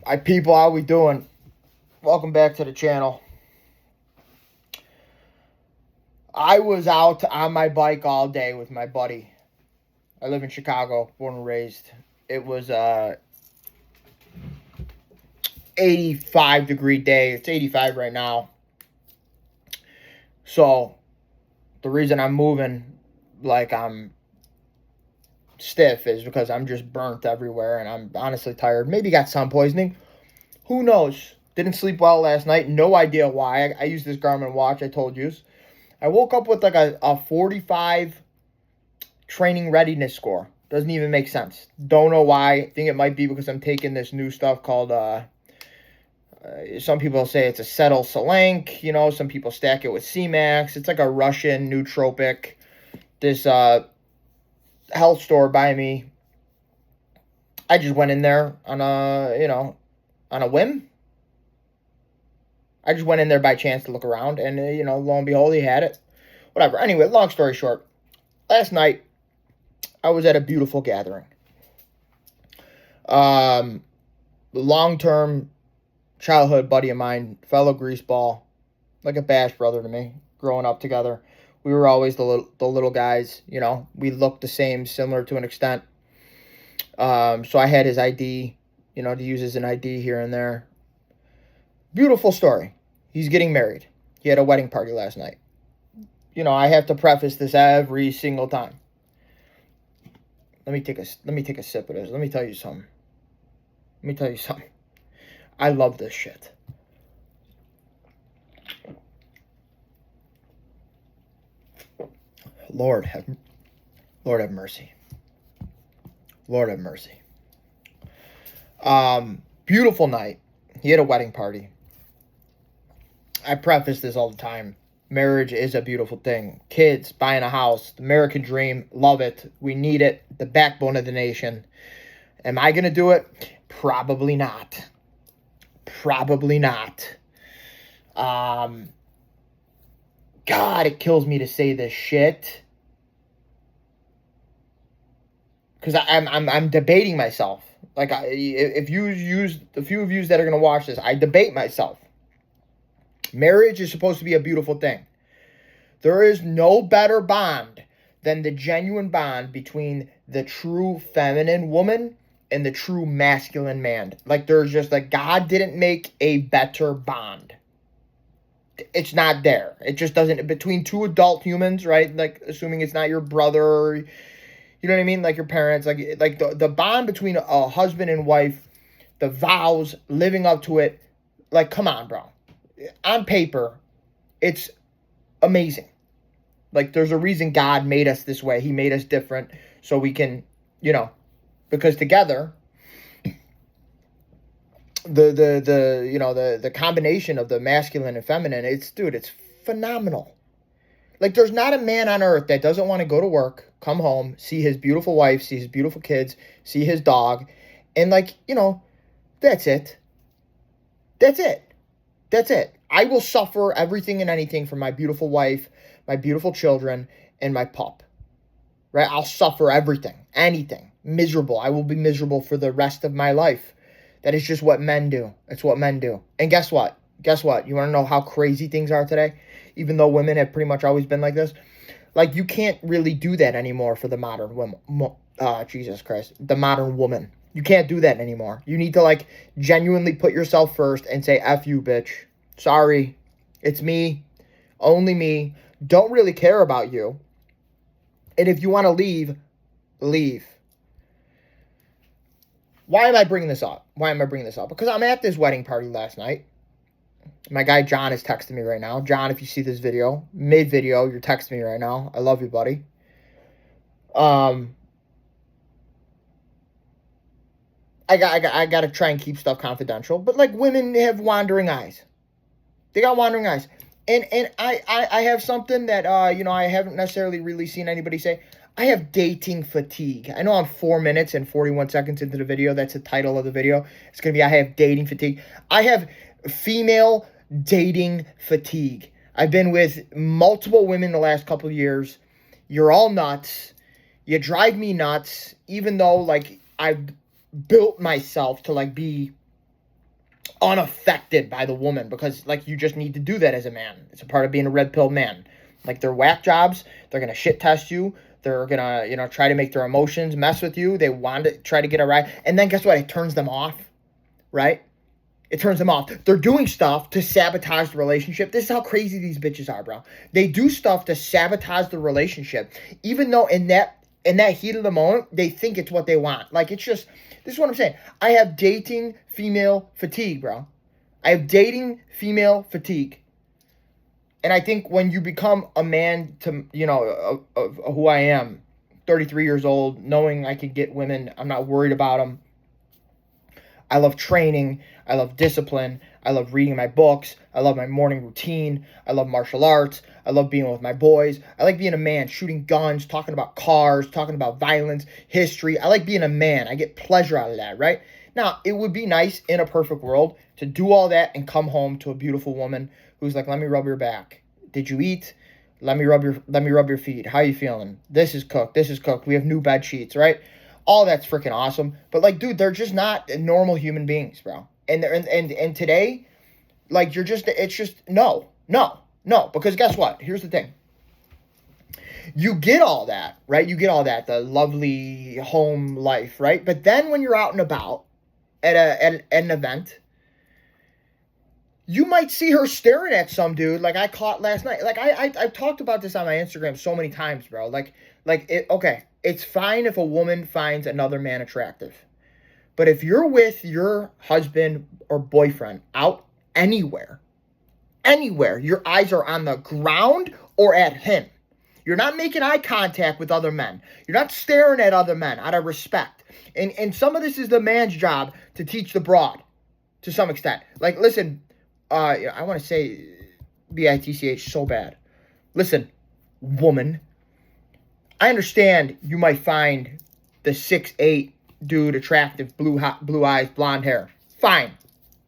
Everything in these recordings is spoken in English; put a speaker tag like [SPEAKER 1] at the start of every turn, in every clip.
[SPEAKER 1] My people, how we doing? Welcome back to the channel. I was out on my bike all day with my buddy. I live in Chicago, born and raised. It was 85-degree day. It's 85 right now. So the reason I'm moving like I'm stiff is because I'm just burnt everywhere and I'm honestly tired. Maybe got sun poisoning. Who knows? Didn't sleep well last night. No idea why. I use this Garmin watch I told you. I woke up with like a 45 training readiness score. Doesn't even make sense. Don't know why. I think it might be because I'm taking this new stuff called, some people say it's acetylsalinc. You know, some people stack it with C-Max. It's like a Russian nootropic. This health store by me. I just went in there on a whim. I just went in there by chance to look around, and, lo and behold, he had it. Whatever. Anyway, long story short, last night, I was at a beautiful gathering. Long-term childhood buddy of mine, fellow greaseball, like a bash brother to me, growing up together. We were always the little guys, We looked the same, similar to an extent. So I had his ID, to use as an ID here and there. Beautiful story. He's getting married. He had a wedding party last night. I have to preface this every single time. Let me take a sip of this. Let me tell you something. I love this shit. Lord have mercy. Lord have mercy. Beautiful night. He had a wedding party. I preface this all the time. Marriage is a beautiful thing. Kids, buying a house, the American dream, love it. We need it. The backbone of the nation. Am I going to do it? Probably not. Probably not. God, it kills me to say this shit. Because I'm debating myself. Like, if you use the few of you that are going to watch this, I debate myself. Marriage is supposed to be a beautiful thing. There is no better bond than the genuine bond between the true feminine woman and the true masculine man. Like, there's just like, God didn't make a better bond. It's not there. It just doesn't, between two adult humans, right? Like, assuming it's not your brother, you know what I mean? Like your parents, like the bond between a husband and wife, the vows, living up to it. Like, come on, bro. On paper, it's amazing. Like, there's a reason God made us this way. He made us different so we can, because together, the combination of the masculine and feminine, it's phenomenal. Like, there's not a man on earth that doesn't want to go to work, come home, see his beautiful wife, see his beautiful kids, see his dog, and that's it. That's it. That's it. I will suffer everything and anything for my beautiful wife, my beautiful children, and my pup. Right? I'll suffer everything, anything. Miserable. I will be miserable for the rest of my life. That is just what men do. It's what men do. And guess what? You want to know how crazy things are today? Even though women have pretty much always been like this. Like, you can't really do that anymore for the modern woman. Jesus Christ. The modern woman. You can't do that anymore. You need to, genuinely put yourself first and say, F you, bitch. Sorry. It's me. Only me. Don't really care about you. And if you want to leave, leave. Why am I bringing this up? Because I'm at this wedding party last night. My guy John is texting me right now. John, if you see this video, mid-video, you're texting me right now. I love you, buddy. I got to try and keep stuff confidential. But, women have wandering eyes. They got wandering eyes. And I have something that, I haven't necessarily really seen anybody say. I have dating fatigue. I know I'm 4 minutes and 41 seconds into the video. That's the title of the video. It's going to be, I have dating fatigue. I have female dating fatigue. I've been with multiple women the last couple of years. You're all nuts. You drive me nuts, even though, I've built myself to, be unaffected by the woman, because like you just need to do that as a man. It's a part of being a red pill man. Like they're whack jobs. They're gonna shit test you. They're gonna, try to make their emotions mess with you. They want to try to get a ride, and then guess what? It turns them off, right? It turns them off. They're doing stuff to sabotage the relationship. This is how crazy these bitches are, bro. They do stuff to sabotage the relationship, even though in that heat of the moment they think it's what they want. Like it's just, this is what I'm saying. I have dating female fatigue, bro. I have dating female fatigue. And I think when you become a man to, of who I am, 33 years old, knowing I can get women, I'm not worried about them. I love training. I love discipline. I love reading my books. I love my morning routine. I love martial arts. I love being with my boys. I like being a man, shooting guns, talking about cars, talking about violence, history. I like being a man. I get pleasure out of that, right? Now, it would be nice in a perfect world to do all that and come home to a beautiful woman who's like, let me rub your back. Did you eat? Let me rub your feet. How you feeling? This is cooked. This is cooked. We have new bed sheets, right? All that's freaking awesome. But like, dude, they're just not normal human beings, bro. And today, like, it's just no. Because guess what? Here's the thing. You get all that, right? You get all that, the lovely home life, right? But then when you're out and about at an event, you might see her staring at some dude like I caught last night. Like I've talked about this on my Instagram so many times, bro. Okay, it's fine if a woman finds another man attractive. But if you're with your husband or boyfriend out anywhere, your eyes are on the ground or at him. You're not making eye contact with other men. You're not staring at other men out of respect. And some of this is the man's job to teach the broad to some extent. Like, listen, I want to say bitch so bad. Listen, woman, I understand you might find the 6'8" dude attractive, blue eyes, blonde hair. Fine,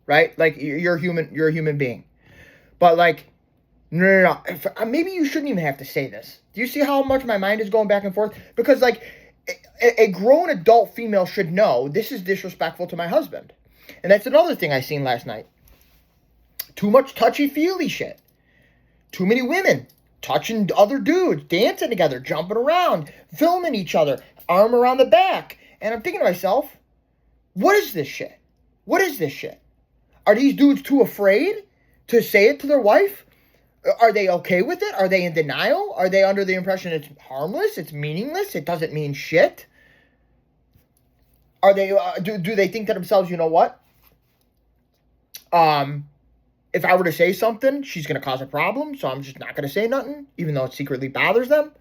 [SPEAKER 1] right? Like you're a human being. But like, no. Maybe you shouldn't even have to say this. Do you see how much my mind is going back and forth? Because like a grown adult female should know this is disrespectful to my husband. And that's another thing I seen last night. Too much touchy-feely shit. Too many women touching other dudes, dancing together, jumping around, filming each other, arm around the back. And I'm thinking to myself, what is this shit? What is this shit? Are these dudes too afraid to say it to their wife? Are they okay with it? Are they in denial? Are they under the impression it's harmless, it's meaningless, it doesn't mean shit? Are they do they think to themselves, you know what? If I were to say something, she's going to cause a problem, so I'm just not going to say nothing, even though it secretly bothers them.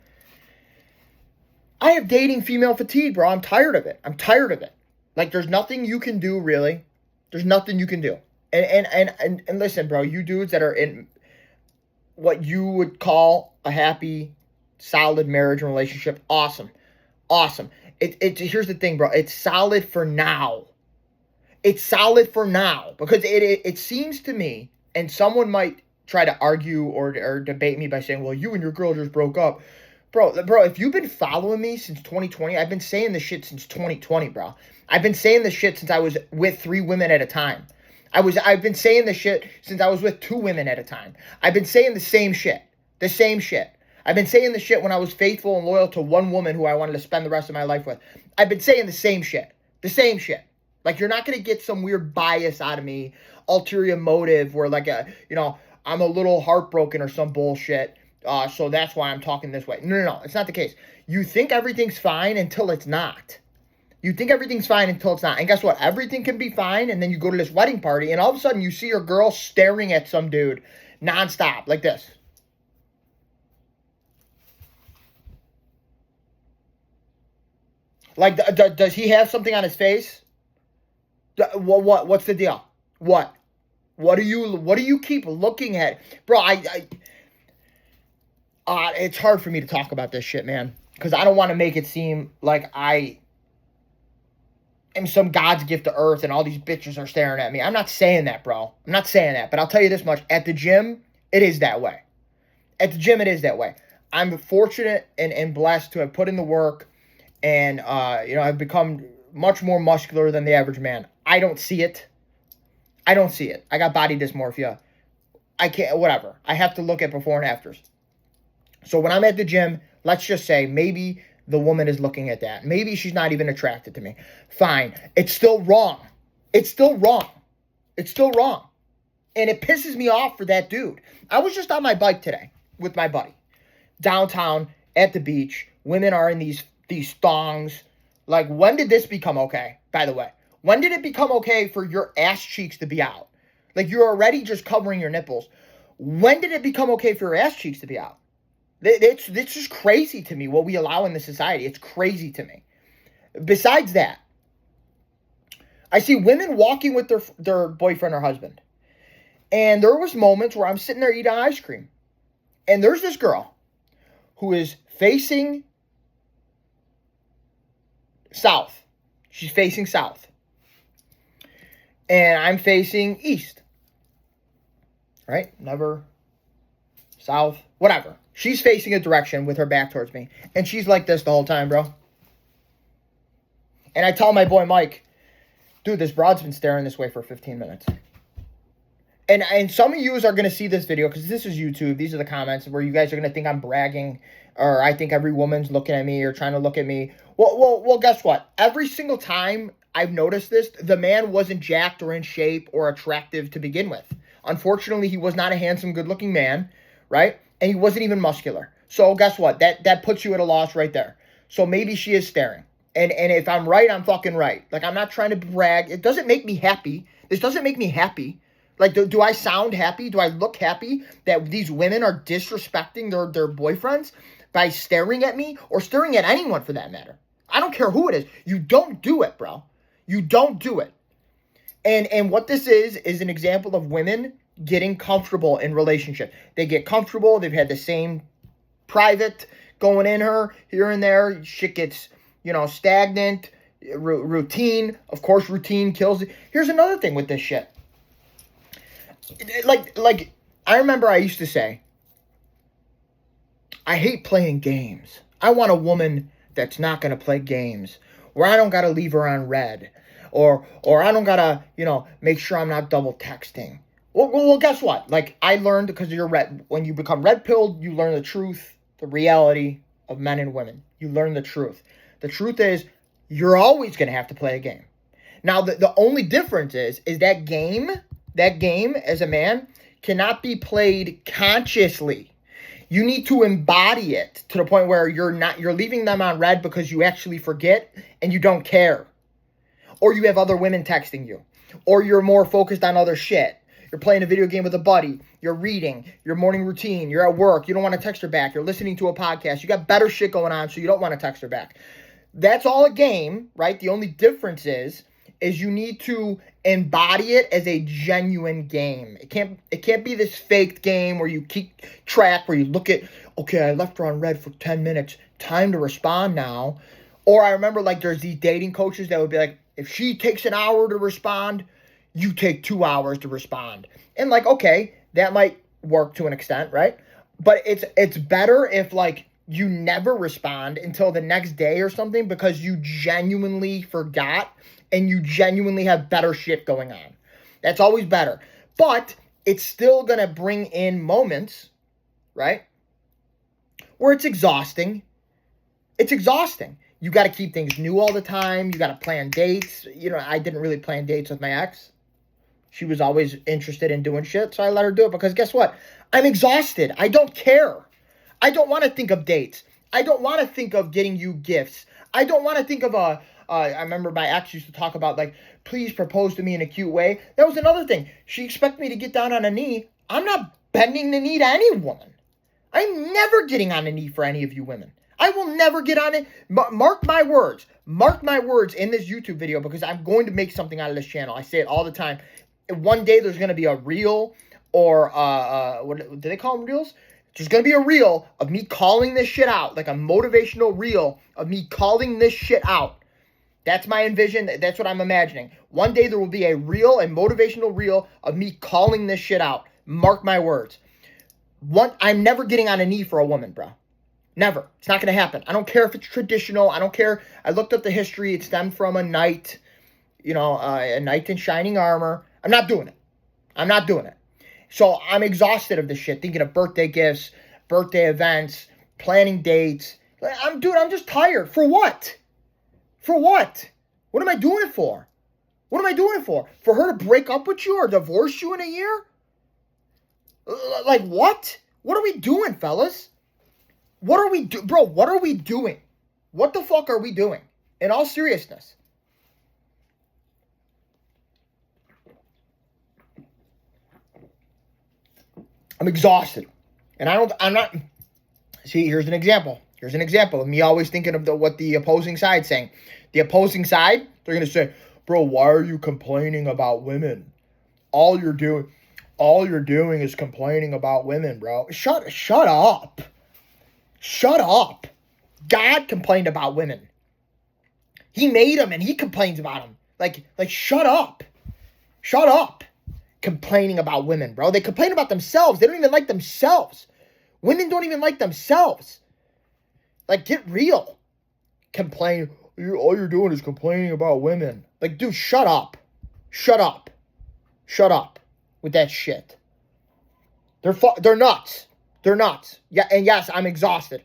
[SPEAKER 1] I have dating female fatigue, bro. I'm tired of it. Like, there's nothing you can do, really. There's nothing you can do. And listen, bro, you dudes that are in what you would call a happy, solid marriage and relationship, awesome. Here's the thing, bro. It's solid for now. Because it seems to me, and someone might try to argue or debate me by saying, well, you and your girl just broke up. Bro, if you've been following me since 2020, I've been saying this shit since 2020, bro. I've been saying this shit since I was with 3 women at a time. I've been saying this shit since I was with 2 women at a time. I've been saying the same shit. I've been saying the shit when I was faithful and loyal to one woman who I wanted to spend the rest of my life with. I've been saying the same shit. Like, you're not going to get some weird bias out of me, ulterior motive, where, like, I'm a little heartbroken or some bullshit, so that's why I'm talking this way. No, it's not the case. You think everything's fine until it's not. And guess what? Everything can be fine, and then you go to this wedding party, and all of a sudden you see your girl staring at some dude nonstop, like this. Like, does he have something on his face? What's the deal? What do you keep looking at? Bro, it's hard for me to talk about this shit, man, because I don't want to make it seem like I am some God's gift to earth and all these bitches are staring at me. I'm not saying that, bro. I'm not saying that, but I'll tell you this much. At the gym, it is that way. I'm fortunate and blessed to have put in the work, and I've become much more muscular than the average man. I don't see it. I don't see it. I got body dysmorphia. I can't, whatever. I have to look at before and afters. So when I'm at the gym, let's just say maybe the woman is looking at that. Maybe she's not even attracted to me. Fine. It's still wrong. It's still wrong. It's still wrong. And it pisses me off for that dude. I was just on my bike today with my buddy. Downtown, at the beach. Women are in these thongs. Like, when did this become okay, by the way? When did it become okay for your ass cheeks to be out? Like, you're already just covering your nipples. When did it become okay for your ass cheeks to be out? It's just crazy to me what we allow in this society. It's crazy to me. Besides that, I see women walking with their boyfriend or husband. And there was moments where I'm sitting there eating ice cream. And there's this girl who is facing south. She's facing south. And I'm facing east. Right? Never south, whatever. She's facing a direction with her back towards me. And she's like this the whole time, bro. And I tell my boy Mike, dude, this broad's been staring this way for 15 minutes. And some of you are going to see this video because this is YouTube. These are the comments where you guys are going to think I'm bragging or I think every woman's looking at me or trying to look at me. Well, guess what? Every single time I've noticed this, the man wasn't jacked or in shape or attractive to begin with. Unfortunately, he was not a handsome, good-looking man, right? And he wasn't even muscular. So guess what? That puts you at a loss right there. So maybe she is staring. And if I'm right, I'm fucking right. Like, I'm not trying to brag. It doesn't make me happy. This doesn't make me happy. Like, do I sound happy? Do I look happy that these women are disrespecting their boyfriends by staring at me or staring at anyone for that matter? I don't care who it is. You don't do it, bro. You don't do it. And what this is an example of women getting comfortable in relationship. They get comfortable. They've had the same private going in her here and there. Shit gets, stagnant, routine. Of course, routine kills it. Here's another thing with this shit. Like, I remember I used to say, I hate playing games. I want a woman that's not going to play games, where I don't got to leave her on red, or I don't got to, make sure I'm not double texting. Well, guess what? Like, I learned because when you become red-pilled, you learn the truth, the reality of men and women. You learn the truth. The truth is, you're always going to have to play a game. Now, the only difference is that game as a man cannot be played consciously. You need to embody it to the point where you're leaving them on red because you actually forget and you don't care. Or you have other women texting you. Or you're more focused on other shit. You're playing a video game with a buddy. You're reading. Your morning routine. You're at work. You don't want to text her back. You're listening to a podcast. You got better shit going on, so you don't want to text her back. That's all a game, right? The only difference is you need to embody it as a genuine game. It can't be this faked game where you keep track, where you look at, okay, I left her on red for 10 minutes. Time to respond now. Or I remember, like, there's these dating coaches that would be like, if she takes an hour to respond, you take 2 hours to respond. And, like, okay, that might work to an extent, right? But it's better if, like, you never respond until the next day or something because you genuinely forgot and you genuinely have better shit going on. That's always better. But it's still going to bring in moments, right, where it's exhausting. It's exhausting. You got to keep things new all the time. You got to plan dates. I didn't really plan dates with my ex. She was always interested in doing shit, so I let her do it because guess what? I'm exhausted. I don't care. I don't want to think of dates. I don't want to think of getting you gifts. I don't want to think of I remember my ex used to talk about, like, please propose to me in a cute way. That was another thing. She expected me to get down on a knee. I'm not bending the knee to any woman. I'm never getting on a knee for any of you women. I will never get on it. Mark my words. Mark my words in this YouTube video because I'm going to make something out of this channel. I say it all the time. One day there's going to be a reel or, what do they call them, reels? There's going to be a reel of me calling this shit out, like a motivational reel of me calling this shit out. That's my envision. That's what I'm imagining. One day there will be a motivational reel of me calling this shit out. Mark my words. I'm never getting on a knee for a woman, bro. Never. It's not going to happen. I don't care if it's traditional. I don't care. I looked up the history. It stemmed from a knight, a knight in shining armor. I'm not doing it. I'm not doing it. So I'm exhausted of this shit, thinking of birthday gifts, birthday events, planning dates. I'm just tired. For what? For what? What am I doing it for? What am I doing it for? For her to break up with you or divorce you in a year? Like what? What are we doing, fellas? What are we doing? Bro, what are we doing? What the fuck are we doing? In all seriousness. I'm exhausted. And I'm not, see, here's an example. Here's an example of me always thinking of what the opposing side's saying. The opposing side, they're going to say, bro, why are you complaining about women? All you're doing is complaining about women, bro. Shut up. Shut up. God complained about women. He made them and he complains about them. Like shut up. Shut up. Complaining about women, bro. They complain about themselves. They don't even like themselves. Women don't even like themselves. Like, get real. Complain. All you're doing is complaining about women. Like, dude, shut up. Shut up. Shut up with that shit. They're nuts. They're nuts. Yeah, and yes, I'm exhausted.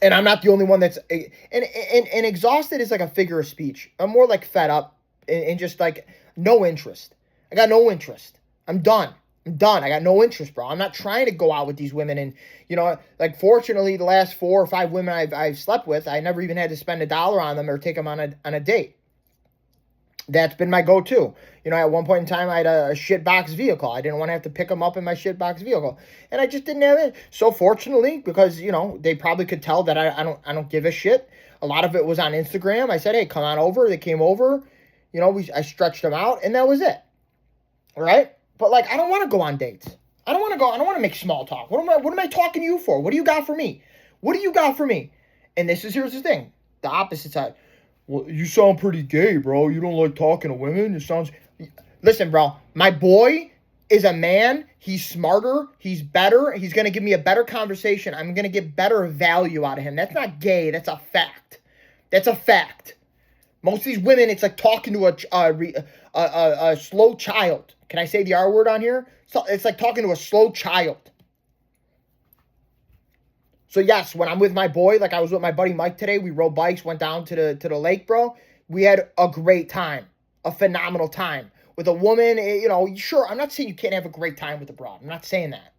[SPEAKER 1] And I'm not the only one that's... And exhausted is like a figure of speech. I'm more like fed up and just like no interest. I got no interest. I'm done. I got no interest, bro. I'm not trying to go out with these women. And, you know, like, fortunately, the last 4 or 5 women I've slept with, I never even had to spend $1 on them or take them on a date. That's been my go-to. You know, at one point in time, I had a shitbox vehicle. I didn't want to have to pick them up in my shitbox vehicle. And I just didn't have it. So fortunately, because, you know, they probably could tell that I don't give a shit. A lot of it was on Instagram. I said, hey, come on over. They came over. You know, I stretched them out, and that was it. All right? But, like, I don't want to go on dates. I don't want to make small talk. What am I talking to you for? What do you got for me? What do you got for me? And here's the thing. The opposite side. Well, you sound pretty gay, bro. You don't like talking to women. Listen, bro. My boy is a man. He's smarter. He's better. He's going to give me a better conversation. I'm going to get better value out of him. That's not gay. That's a fact. That's a fact. Most of these women, it's like talking to a slow child. Can I say the R word on here? So it's like talking to a slow child. So yes, when I'm with my boy, like I was with my buddy Mike today, we rode bikes, went down to the lake, bro. We had a great time, a phenomenal time with a woman. You know, sure, I'm not saying you can't have a great time with a broad. I'm not saying that.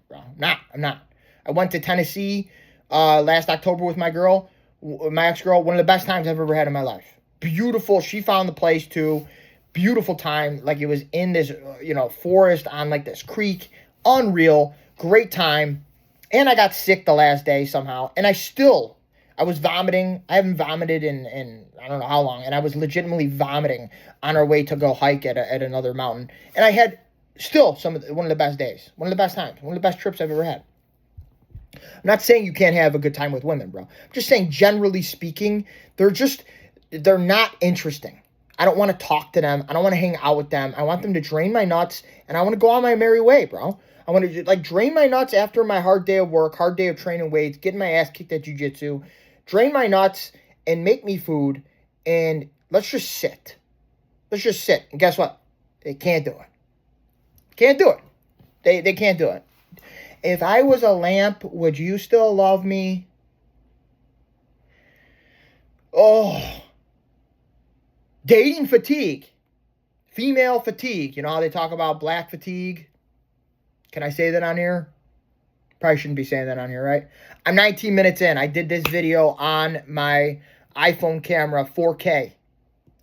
[SPEAKER 1] Bro. I'm not. I went to Tennessee last October with my ex-girl. One of the best times I've ever had in my life. Beautiful. She found the place too. Beautiful time. Like it was in this, forest on like this creek. Unreal. Great time. And I got sick the last day somehow. And I was vomiting. I haven't vomited in I don't know how long. And I was legitimately vomiting on our way to go hike at another mountain. And I had still one of the best days. One of the best times. One of the best trips I've ever had. I'm not saying you can't have a good time with women, bro. I'm just saying, generally speaking, they're not interesting. I don't want to talk to them. I don't want to hang out with them. I want them to drain my nuts, and I want to go on my merry way, bro. I want to, like, drain my nuts after my hard day of work, hard day of training weights, getting my ass kicked at jiu-jitsu, drain my nuts, and make me food, and let's just sit. Let's just sit. And guess what? They can't do it. Can't do it. They can't do it. If I was a lamp, would you still love me? Oh. Dating fatigue. Female fatigue. You know how they talk about black fatigue? Can I say that on here? Probably shouldn't be saying that on here, right? I'm 19 minutes in. I did this video on my iPhone camera, 4K.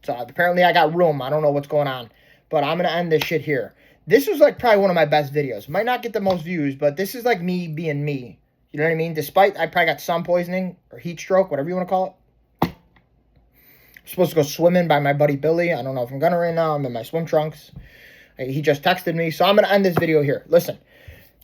[SPEAKER 1] So apparently I got room. I don't know what's going on. But I'm going to end this shit here. This was like probably one of my best videos. Might not get the most views, but this is like me being me. You know what I mean? Despite I probably got sun poisoning or heat stroke, whatever you want to call it. I'm supposed to go swimming by my buddy Billy. I don't know if I'm going to right now. I'm in my swim trunks. He just texted me. So I'm going to end this video here. Listen,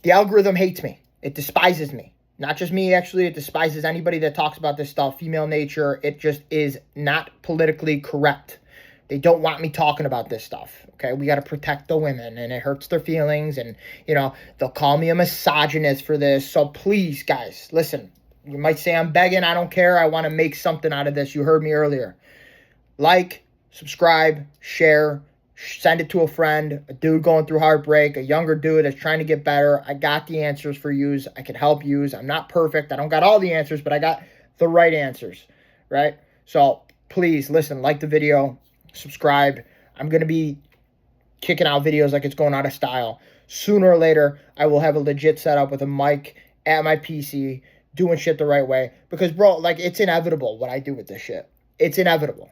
[SPEAKER 1] the algorithm hates me. It despises me. Not just me, actually. It despises anybody that talks about this stuff. Female nature. It just is not politically correct. They don't want me talking about this stuff. Okay, we got to protect the women, and it hurts their feelings, and, you know, they'll call me a misogynist for this. So please, guys, listen. You might say I'm begging. I don't care. I want to make something out of this. You heard me earlier. Like, subscribe, share, send it to a friend, a dude going through heartbreak, a younger dude that's trying to get better. I got the answers for yous. I can help yous. I'm not perfect. I don't got all the answers, but I got the right answers, right? So please listen, like the video, subscribe. I'm going to be kicking out videos like it's going out of style. Sooner or later, I will have a legit setup with a mic at my PC, doing shit the right way. Because, bro, like, it's inevitable what I do with this shit. It's inevitable.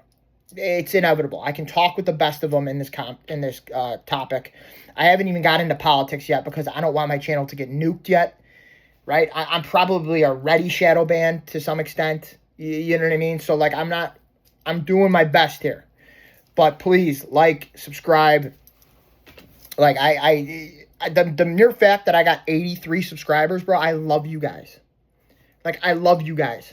[SPEAKER 1] It's inevitable. I can talk with the best of them in this topic. I haven't even got into politics yet because I don't want my channel to get nuked yet, right? I'm probably already shadow banned to some extent. You know what I mean? So, like, I'm doing my best here. But please, like, subscribe. Like, the mere fact that I got 83 subscribers, bro, I love you guys. Like, I love you guys.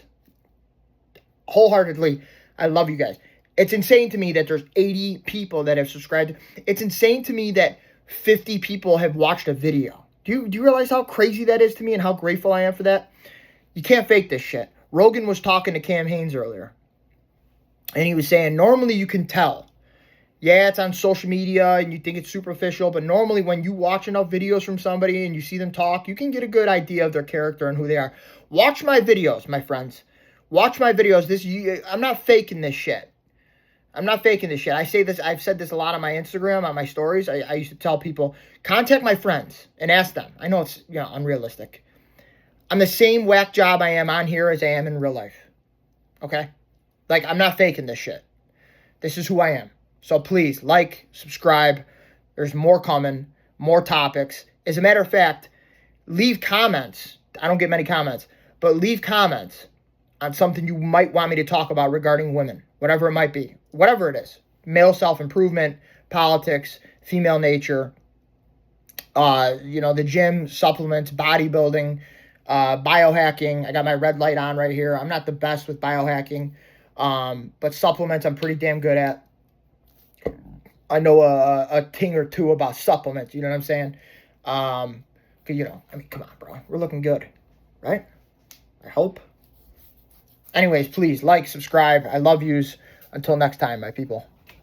[SPEAKER 1] Wholeheartedly, I love you guys. It's insane to me that there's 80 people that have subscribed. It's insane to me that 50 people have watched a video. Do you realize how crazy that is to me and how grateful I am for that? You can't fake this shit. Rogan was talking to Cam Hanes earlier. And he was saying, normally you can tell. Yeah, it's on social media and you think it's superficial, but normally when you watch enough videos from somebody and you see them talk, you can get a good idea of their character and who they are. Watch my videos, my friends. Watch my videos. I'm not faking this shit. I'm not faking this shit. I say this, I've said this a lot on my Instagram, on my stories. I used to tell people, contact my friends and ask them. I know it's, unrealistic. I'm the same whack job I am on here as I am in real life. Okay? Like, I'm not faking this shit. This is who I am. So please, like, subscribe. There's more coming, more topics. As a matter of fact, leave comments. I don't get many comments, but leave comments on something you might want me to talk about regarding women, whatever it might be, whatever it is. Male self-improvement, politics, female nature, the gym, supplements, bodybuilding, biohacking. I got my red light on right here. I'm not the best with biohacking, but supplements I'm pretty damn good at. I know a thing or two about supplements, you know what I'm saying? Cause come on, bro. We're looking good, right? I hope. Anyways, please like, subscribe. I love yous. Until next time, my people.